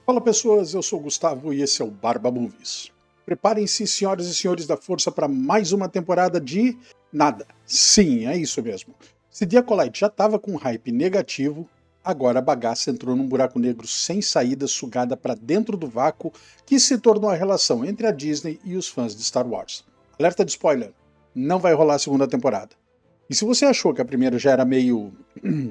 Fala pessoas, eu sou o Gustavo e esse é o Barba Movies. Preparem-se, senhoras e senhores da Força, para mais uma temporada de nada. Sim, é isso mesmo. Se The Acolyte já estava com um hype negativo, agora a bagaça entrou num buraco negro sem saída, sugada para dentro do vácuo que se tornou a relação entre a Disney e os fãs de Star Wars. Alerta de spoiler, não vai rolar a segunda temporada. E se você achou que a primeira já era meio,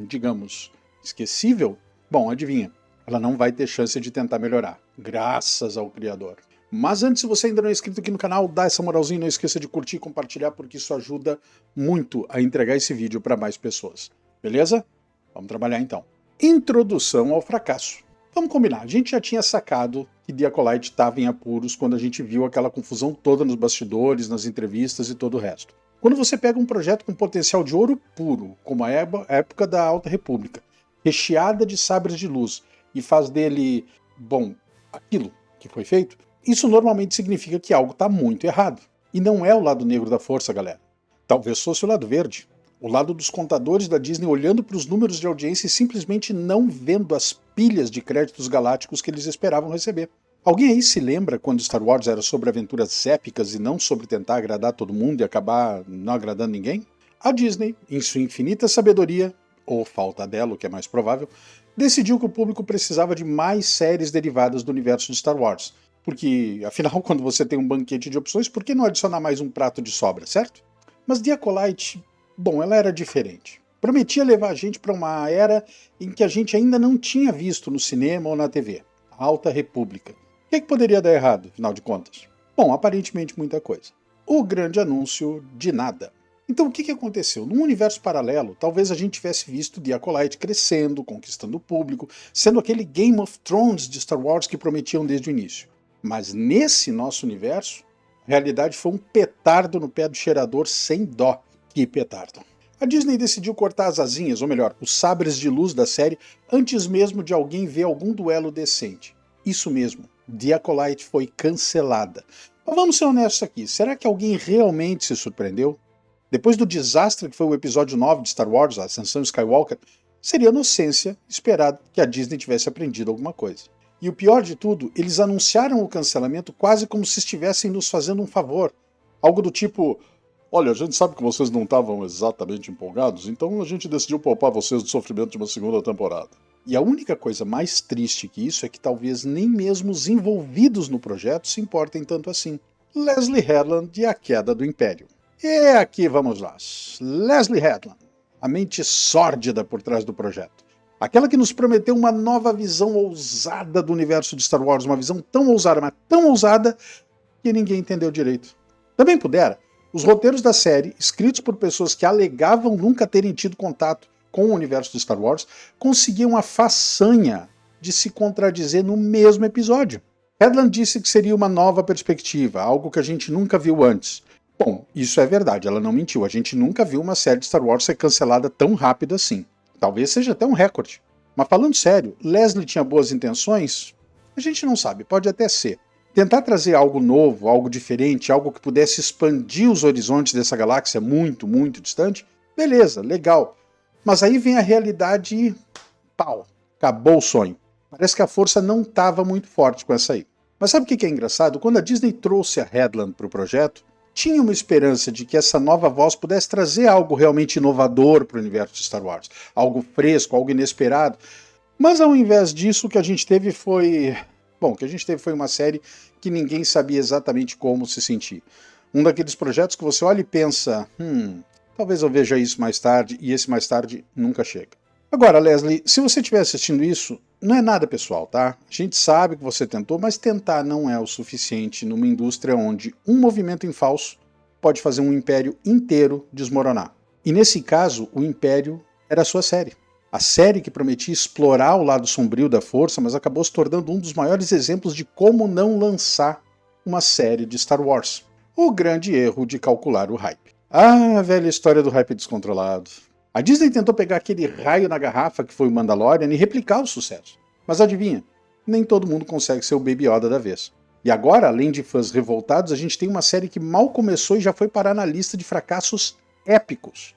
digamos, esquecível, bom, adivinha. Ela não vai ter chance de tentar melhorar, graças ao criador. Mas antes, se você ainda não é inscrito aqui no canal, dá essa moralzinha, não esqueça de curtir e compartilhar, porque isso ajuda muito a entregar esse vídeo para mais pessoas. Beleza? Vamos trabalhar então. Introdução ao fracasso. Vamos combinar, a gente já tinha sacado que The Acolyte estava em apuros quando a gente viu aquela confusão toda nos bastidores, nas entrevistas e todo o resto. Quando você pega um projeto com potencial de ouro puro, como a época da Alta República, recheada de sabres de luz, e faz dele, bom, aquilo que foi feito, isso normalmente significa que algo está muito errado. E não é o lado negro da força, galera. Talvez fosse o lado verde. O lado dos contadores da Disney olhando para os números de audiência e simplesmente não vendo as pilhas de créditos galácticos que eles esperavam receber. Alguém aí se lembra quando Star Wars era sobre aventuras épicas e não sobre tentar agradar todo mundo e acabar não agradando ninguém? A Disney, em sua infinita sabedoria, ou falta dela, o que é mais provável, decidiu que o público precisava de mais séries derivadas do universo de Star Wars. Porque, afinal, quando você tem um banquete de opções, por que não adicionar mais um prato de sobra, certo? Mas The Acolyte, bom, ela era diferente. Prometia levar a gente para uma era em que a gente ainda não tinha visto no cinema ou na TV. A Alta República. O que poderia dar errado, afinal de contas? Bom, aparentemente muita coisa. O grande anúncio de nada. Então o que aconteceu? Num universo paralelo, talvez a gente tivesse visto The Acolyte crescendo, conquistando o público, sendo aquele Game of Thrones de Star Wars que prometiam desde o início. Mas nesse nosso universo, a realidade foi um petardo no pé do cheirador sem dó. Que petardo. A Disney decidiu cortar as asinhas, ou melhor, os sabres de luz da série, antes mesmo de alguém ver algum duelo decente. Isso mesmo, The Acolyte foi cancelada. Mas vamos ser honestos aqui, será que alguém realmente se surpreendeu? Depois do desastre que foi o episódio 9 de Star Wars, a Ascensão Skywalker, seria inocência esperar que a Disney tivesse aprendido alguma coisa. E o pior de tudo, eles anunciaram o cancelamento quase como se estivessem nos fazendo um favor. Algo do tipo, olha, a gente sabe que vocês não estavam exatamente empolgados, então a gente decidiu poupar vocês do sofrimento de uma segunda temporada. E a única coisa mais triste que isso é que talvez nem mesmo os envolvidos no projeto se importem tanto assim. Leslie Headland e a Queda do Império. E aqui vamos lá, Leslie Headland, a mente sórdida por trás do projeto. Aquela que nos prometeu uma nova visão ousada do universo de Star Wars, uma visão tão ousada, mas tão ousada, que ninguém entendeu direito. Também pudera, os roteiros da série, escritos por pessoas que alegavam nunca terem tido contato com o universo de Star Wars, conseguiam a façanha de se contradizer no mesmo episódio. Headland disse que seria uma nova perspectiva, algo que a gente nunca viu antes. Bom, isso é verdade, ela não mentiu. A gente nunca viu uma série de Star Wars ser cancelada tão rápido assim. Talvez seja até um recorde. Mas falando sério, Leslie tinha boas intenções? A gente não sabe, pode até ser. Tentar trazer algo novo, algo diferente, algo que pudesse expandir os horizontes dessa galáxia muito, muito distante, beleza, legal. Mas aí vem a realidade e pau, acabou o sonho. Parece que a força não estava muito forte com essa aí. Mas sabe o que é engraçado? Quando a Disney trouxe a Headland para o projeto, tinha uma esperança de que essa nova voz pudesse trazer algo realmente inovador para o universo de Star Wars. Algo fresco, algo inesperado. Mas ao invés disso, o que a gente teve foi... Bom, o que a gente teve foi uma série que ninguém sabia exatamente como se sentir. Um daqueles projetos que você olha e pensa, talvez eu veja isso mais tarde, e esse mais tarde nunca chega. Agora, Leslie, se você estiver assistindo isso, não é nada pessoal, tá? A gente sabe que você tentou, mas tentar não é o suficiente numa indústria onde um movimento em falso pode fazer um império inteiro desmoronar. E nesse caso, o império era a sua série. A série que prometia explorar o lado sombrio da força, mas acabou se tornando um dos maiores exemplos de como não lançar uma série de Star Wars. O grande erro de calcular o hype. Ah, a velha história do hype descontrolado. A Disney tentou pegar aquele raio na garrafa que foi o Mandalorian e replicar o sucesso. Mas adivinha, nem todo mundo consegue ser o Baby Yoda da vez. E agora, além de fãs revoltados, a gente tem uma série que mal começou e já foi parar na lista de fracassos épicos.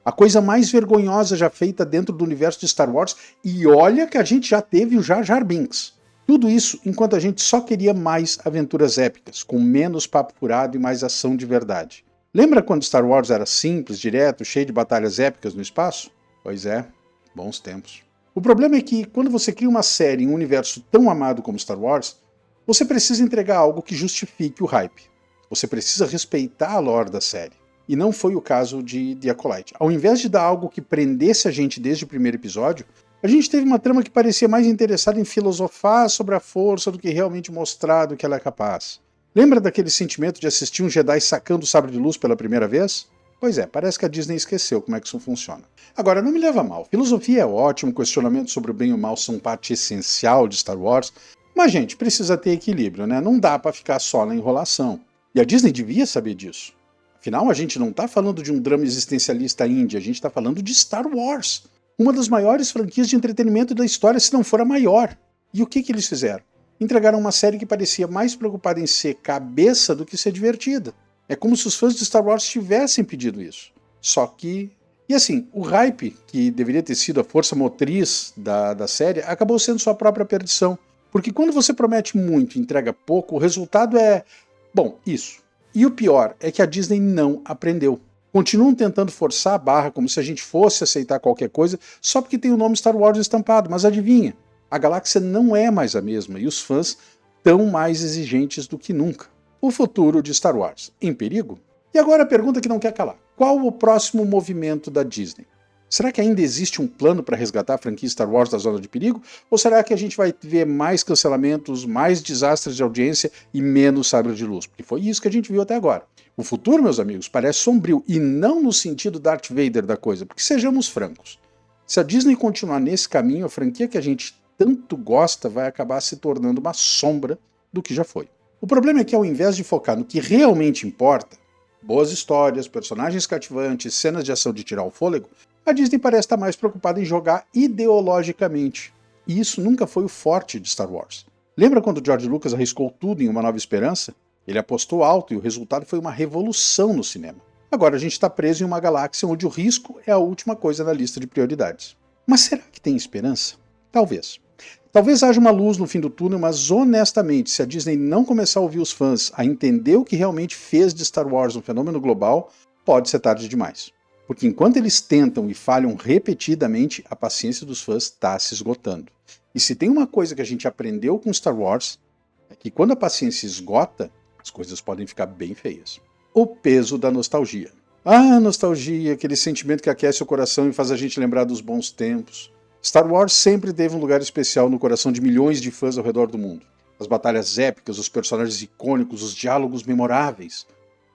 A coisa mais vergonhosa já feita dentro do universo de Star Wars, e olha que a gente já teve o Jar Jar Binks. Tudo isso enquanto a gente só queria mais aventuras épicas, com menos papo furado e mais ação de verdade. Lembra quando Star Wars era simples, direto, cheio de batalhas épicas no espaço? Pois é, bons tempos. O problema é que, quando você cria uma série em um universo tão amado como Star Wars, você precisa entregar algo que justifique o hype. Você precisa respeitar a lore da série. E não foi o caso de The Acolyte. Ao invés de dar algo que prendesse a gente desde o primeiro episódio, a gente teve uma trama que parecia mais interessada em filosofar sobre a força do que realmente mostrar do que ela é capaz. Lembra daquele sentimento de assistir um Jedi sacando o sabre de luz pela primeira vez? Pois é, parece que a Disney esqueceu como é que isso funciona. Agora, não me leva a mal, filosofia é ótimo, questionamentos sobre o bem e o mal são parte essencial de Star Wars, mas, gente, precisa ter equilíbrio, né? Não dá pra ficar só na enrolação. E a Disney devia saber disso. Afinal, a gente não tá falando de um drama existencialista indie, a gente tá falando de Star Wars, uma das maiores franquias de entretenimento da história, se não for a maior. E o que eles fizeram? Entregaram uma série que parecia mais preocupada em ser cabeça do que ser divertida. É como se os fãs de Star Wars tivessem pedido isso. Só que... E assim, o hype, que deveria ter sido a força motriz da série, acabou sendo sua própria perdição. Porque quando você promete muito e entrega pouco, o resultado é... bom, isso. E o pior é que a Disney não aprendeu. Continuam tentando forçar a barra como se a gente fosse aceitar qualquer coisa só porque tem o nome Star Wars estampado, mas adivinha? A galáxia não é mais a mesma e os fãs estão mais exigentes do que nunca. O futuro de Star Wars, em perigo? E agora a pergunta que não quer calar. Qual o próximo movimento da Disney? Será que ainda existe um plano para resgatar a franquia Star Wars da zona de perigo? Ou será que a gente vai ver mais cancelamentos, mais desastres de audiência e menos sabre de luz? Porque foi isso que a gente viu até agora. O futuro, meus amigos, parece sombrio e não no sentido Darth Vader da coisa, porque sejamos francos. Se a Disney continuar nesse caminho, a franquia que a gente tanto gosta vai acabar se tornando uma sombra do que já foi. O problema é que ao invés de focar no que realmente importa, boas histórias, personagens cativantes, cenas de ação de tirar o fôlego, a Disney parece estar mais preocupada em jogar ideologicamente. E isso nunca foi o forte de Star Wars. Lembra quando George Lucas arriscou tudo em Uma Nova Esperança? Ele apostou alto e o resultado foi uma revolução no cinema. Agora a gente está preso em uma galáxia onde o risco é a última coisa na lista de prioridades. Mas será que tem esperança? Talvez. Talvez haja uma luz no fim do túnel, mas honestamente, se a Disney não começar a ouvir os fãs, a entender o que realmente fez de Star Wars um fenômeno global, pode ser tarde demais. Porque enquanto eles tentam e falham repetidamente, a paciência dos fãs está se esgotando. E se tem uma coisa que a gente aprendeu com Star Wars, é que quando a paciência esgota, as coisas podem ficar bem feias. O peso da nostalgia. Ah, nostalgia, aquele sentimento que aquece o coração e faz a gente lembrar dos bons tempos. Star Wars sempre teve um lugar especial no coração de milhões de fãs ao redor do mundo. As batalhas épicas, os personagens icônicos, os diálogos memoráveis.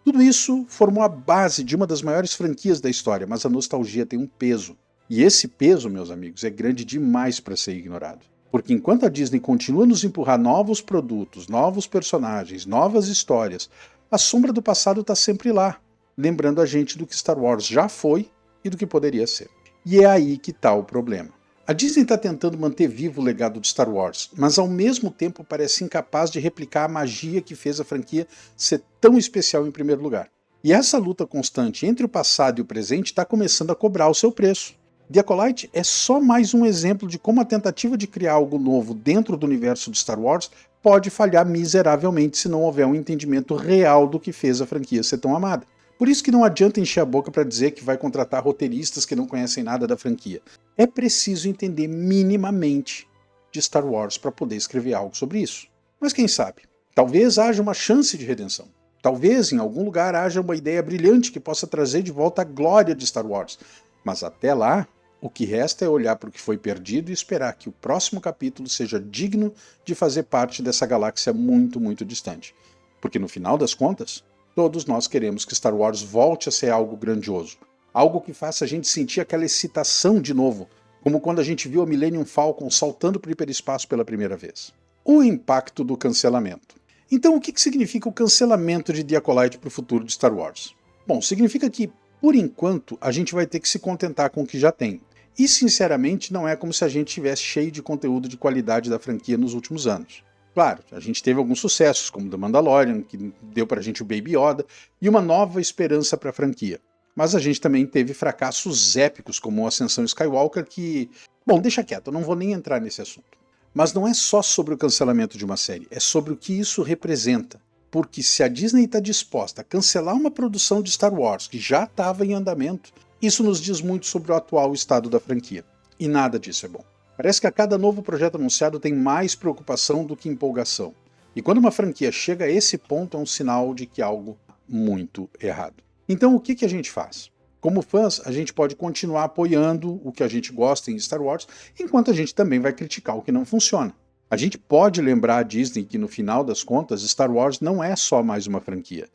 Tudo isso formou a base de uma das maiores franquias da história, mas a nostalgia tem um peso. E esse peso, meus amigos, é grande demais para ser ignorado. Porque enquanto a Disney continua a nos empurrar novos produtos, novos personagens, novas histórias, a sombra do passado está sempre lá, lembrando a gente do que Star Wars já foi e do que poderia ser. E é aí que está o problema. A Disney está tentando manter vivo o legado de Star Wars, mas ao mesmo tempo parece incapaz de replicar a magia que fez a franquia ser tão especial em primeiro lugar. E essa luta constante entre o passado e o presente está começando a cobrar o seu preço. The Acolyte é só mais um exemplo de como a tentativa de criar algo novo dentro do universo de Star Wars pode falhar miseravelmente se não houver um entendimento real do que fez a franquia ser tão amada. Por isso que não adianta encher a boca para dizer que vai contratar roteiristas que não conhecem nada da franquia. É preciso entender minimamente de Star Wars para poder escrever algo sobre isso. Mas quem sabe? Talvez haja uma chance de redenção. Talvez em algum lugar haja uma ideia brilhante que possa trazer de volta a glória de Star Wars. Mas até lá, o que resta é olhar para o que foi perdido e esperar que o próximo capítulo seja digno de fazer parte dessa galáxia muito, muito distante. Porque no final das contas, todos nós queremos que Star Wars volte a ser algo grandioso. Algo que faça a gente sentir aquela excitação de novo, como quando a gente viu a Millennium Falcon saltando para o hiperespaço pela primeira vez. O impacto do cancelamento. Então, o que significa o cancelamento de The Acolyte para o futuro de Star Wars? Bom, significa que, por enquanto, a gente vai ter que se contentar com o que já tem. E, sinceramente, não é como se a gente tivesse cheio de conteúdo de qualidade da franquia nos últimos anos. Claro, a gente teve alguns sucessos, como The Mandalorian, que deu pra gente o Baby Yoda, e uma nova esperança para a franquia. Mas a gente também teve fracassos épicos, como a Ascensão Skywalker, que... Bom, deixa quieto, eu não vou nem entrar nesse assunto. Mas não é só sobre o cancelamento de uma série, é sobre o que isso representa. Porque se a Disney está disposta a cancelar uma produção de Star Wars que já estava em andamento, isso nos diz muito sobre o atual estado da franquia. E nada disso é bom. Parece que a cada novo projeto anunciado tem mais preocupação do que empolgação. E quando uma franquia chega a esse ponto é um sinal de que algo muito errado. Então o que a gente faz? Como fãs, a gente pode continuar apoiando o que a gente gosta em Star Wars, enquanto a gente também vai criticar o que não funciona. A gente pode lembrar a Disney que, no final das contas, Star Wars não é só mais uma franquia.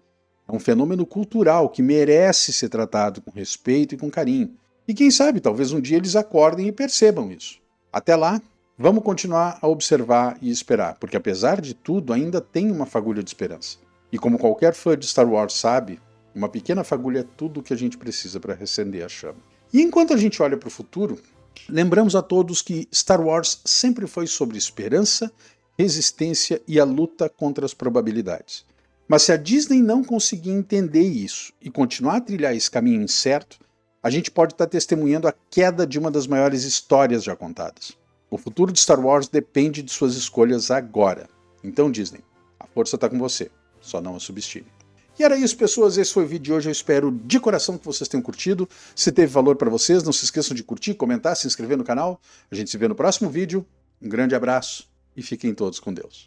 É um fenômeno cultural que merece ser tratado com respeito e com carinho. E quem sabe, talvez um dia eles acordem e percebam isso. Até lá, vamos continuar a observar e esperar, porque apesar de tudo, ainda tem uma fagulha de esperança. E como qualquer fã de Star Wars sabe, uma pequena fagulha é tudo o que a gente precisa para reacender a chama. E enquanto a gente olha para o futuro, lembramos a todos que Star Wars sempre foi sobre esperança, resistência e a luta contra as probabilidades. Mas se a Disney não conseguir entender isso e continuar a trilhar esse caminho incerto, a gente pode estar testemunhando a queda de uma das maiores histórias já contadas. O futuro de Star Wars depende de suas escolhas agora. Então, Disney, a força está com você, só não a subestime. E era isso, pessoas, esse foi o vídeo de hoje, eu espero de coração que vocês tenham curtido. Se teve valor para vocês, não se esqueçam de curtir, comentar, se inscrever no canal. A gente se vê no próximo vídeo, um grande abraço e fiquem todos com Deus.